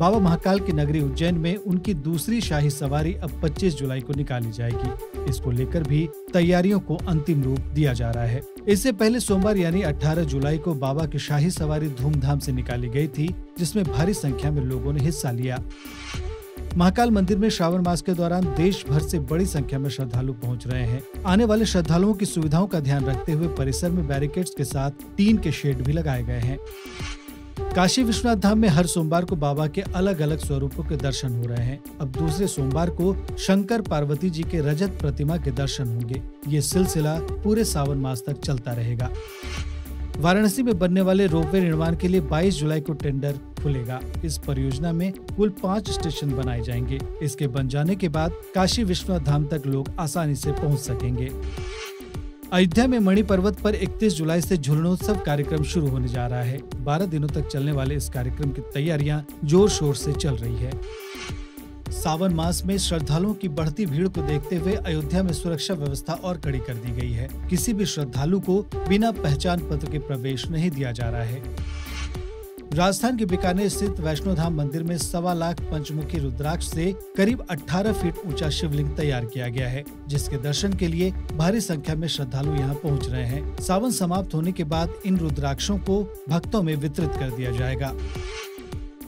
बाबा महाकाल की नगरी उज्जैन में उनकी दूसरी शाही सवारी अब 25 जुलाई को निकाली जाएगी। इसको लेकर भी तैयारियों को अंतिम रूप दिया जा रहा है। इससे पहले सोमवार यानी 18 जुलाई को बाबा की शाही सवारी धूमधाम से निकाली गई थी, जिसमें भारी संख्या में लोगों ने हिस्सा लिया। महाकाल मंदिर में श्रावण मास के दौरान देश भर से बड़ी संख्या में श्रद्धालु पहुंच रहे हैं। आने वाले श्रद्धालुओं की सुविधाओं का ध्यान रखते हुए परिसर में बैरिकेड्स के साथ टीन के शेड भी लगाए गए हैं। काशी विश्वनाथ धाम में हर सोमवार को बाबा के अलग अलग स्वरूपों के दर्शन हो रहे हैं। अब दूसरे सोमवार को शंकर पार्वती जी के रजत प्रतिमा के दर्शन होंगे। ये सिलसिला पूरे सावन मास तक चलता रहेगा। वाराणसी में बनने वाले रोपवे निर्माण के लिए 22 जुलाई को टेंडर खुलेगा। इस परियोजना में कुल 5 स्टेशन बनाए जाएंगे। इसके बन जाने के बाद काशी विश्वनाथ धाम तक लोग आसानी से पहुंच सकेंगे। अयोध्या में मणि पर्वत पर 31 जुलाई से झूलनोत्सव कार्यक्रम शुरू होने जा रहा है। 12 दिनों तक चलने वाले इस कार्यक्रम की तैयारियां जोर शोर से चल रही है। सावन मास में श्रद्धालुओं की बढ़ती भीड़ को देखते हुए अयोध्या में सुरक्षा व्यवस्था और कड़ी कर दी गई है। किसी भी श्रद्धालु को बिना पहचान पत्र के प्रवेश नहीं दिया जा रहा है। राजस्थान के बीकानेर स्थित वैष्णो धाम मंदिर में 1.25 लाख पंचमुखी रुद्राक्ष से करीब 18 फीट ऊंचा शिवलिंग तैयार किया गया है, जिसके दर्शन के लिए भारी संख्या में श्रद्धालु यहां पहुंच रहे हैं। सावन समाप्त होने के बाद इन रुद्राक्षों को भक्तों में वितरित कर दिया जाएगा।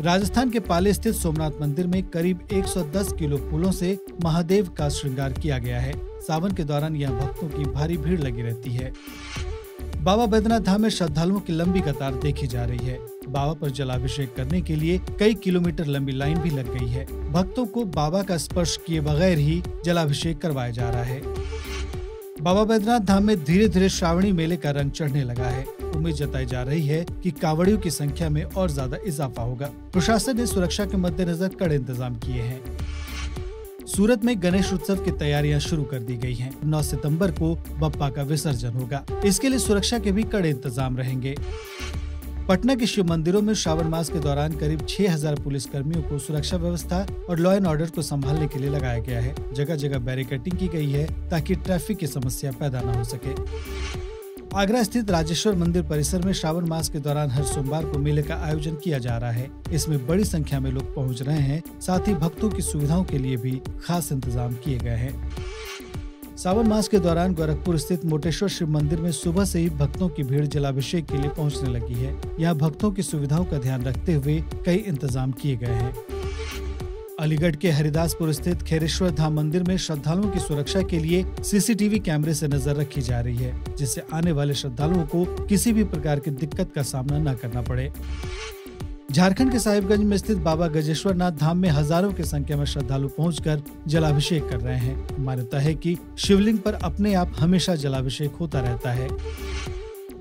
राजस्थान के पाले स्थित सोमनाथ मंदिर में करीब 110 किलो फूलों से महादेव का श्रृंगार किया गया है। सावन के दौरान यहाँ भक्तों की भारी भीड़ लगी रहती है। बाबा बैद्यनाथ धाम में श्रद्धालुओं की लंबी कतार देखी जा रही है। बाबा पर जलाभिषेक करने के लिए कई किलोमीटर लंबी लाइन भी लग गई है। भक्तों को बाबा का स्पर्श किए बगैर ही जलाभिषेक करवाया जा रहा है। बाबा बैद्यनाथ धाम में धीरे धीरे श्रावणी मेले का रंग चढ़ने लगा है। उम्मीद जताई जा रही है कि कांवड़ियों की संख्या में और ज्यादा इजाफा होगा। प्रशासन ने सुरक्षा के मद्देनजर कड़े इंतजाम किए हैं। सूरत में गणेश उत्सव की तैयारियां शुरू कर दी गई हैं। 9 सितंबर को बप्पा का विसर्जन होगा। इसके लिए सुरक्षा के भी कड़े इंतजाम रहेंगे। पटना के शिव मंदिरों में श्रावण मास के दौरान करीब 6000 पुलिस कर्मियों को सुरक्षा व्यवस्था और लॉ एंड ऑर्डर को संभालने के लिए लगाया गया है। जगह जगह बैरिकेडिंग की गई है ताकि ट्रैफिक की समस्या पैदा न हो सके। आगरा स्थित राजेश्वर मंदिर परिसर में श्रावण मास के दौरान हर सोमवार को मेले का आयोजन किया जा रहा है। इसमें बड़ी संख्या में लोग पहुंच रहे हैं। साथ ही भक्तों की सुविधाओं के लिए भी खास इंतजाम किए गए हैं। सावन मास के दौरान गोरखपुर स्थित मोटेश्वर शिव मंदिर में सुबह से ही भक्तों की भीड़ जलाभिषेक के लिए पहुंचने लगी है। यहाँ भक्तों की सुविधाओं का ध्यान रखते हुए कई इंतजाम किए गए हैं। अलीगढ़ के हरिदासपुर स्थित खैरेश्वर धाम मंदिर में श्रद्धालुओं की सुरक्षा के लिए सीसीटीवी कैमरे से नजर रखी जा रही है, जिससे आने वाले श्रद्धालुओं को किसी भी प्रकार की दिक्कत का सामना न करना पड़े। झारखंड के साहिबगंज में स्थित बाबा गजेश्वर नाथ धाम में हजारों की संख्या में श्रद्धालु पहुंचकर जलाभिषेक कर रहे हैं। मान्यता है कि शिवलिंग पर अपने आप हमेशा जलाभिषेक होता रहता है।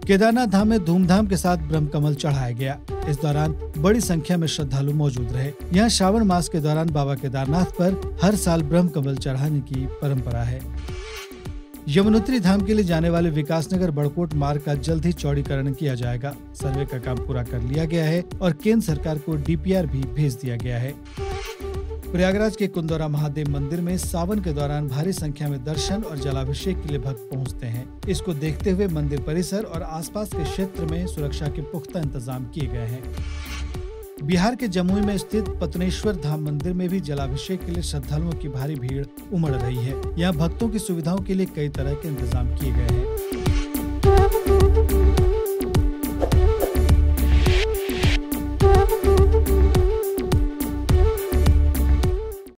केदारनाथ धाम में धूमधाम के साथ ब्रह्म कमल चढ़ाया गया। इस दौरान बड़ी संख्या में श्रद्धालु मौजूद रहे। यहाँ श्रावण मास के दौरान बाबा केदारनाथ पर हर साल ब्रह्म कमल चढ़ाने की परंपरा है। यमुनोत्री धाम के लिए जाने वाले विकासनगर बड़कोट मार्ग का जल्द ही चौड़ीकरण किया जाएगा। सर्वे का काम पूरा कर लिया गया है और केंद्र सरकार को डीपीआर भी भेज दिया गया है। प्रयागराज के कुंदौरा महादेव मंदिर में सावन के दौरान भारी संख्या में दर्शन और जलाभिषेक के लिए भक्त पहुंचते हैं। इसको देखते हुए मंदिर परिसर और आसपास के क्षेत्र में सुरक्षा के पुख्ता इंतजाम किए गए हैं। बिहार के जमुई में स्थित पत्नेश्वर धाम मंदिर में भी जलाभिषेक के लिए श्रद्धालुओं की भारी भीड़ उमड़ रही है। यहाँ भक्तों की सुविधाओं के लिए कई तरह के इंतजाम किए गए हैं।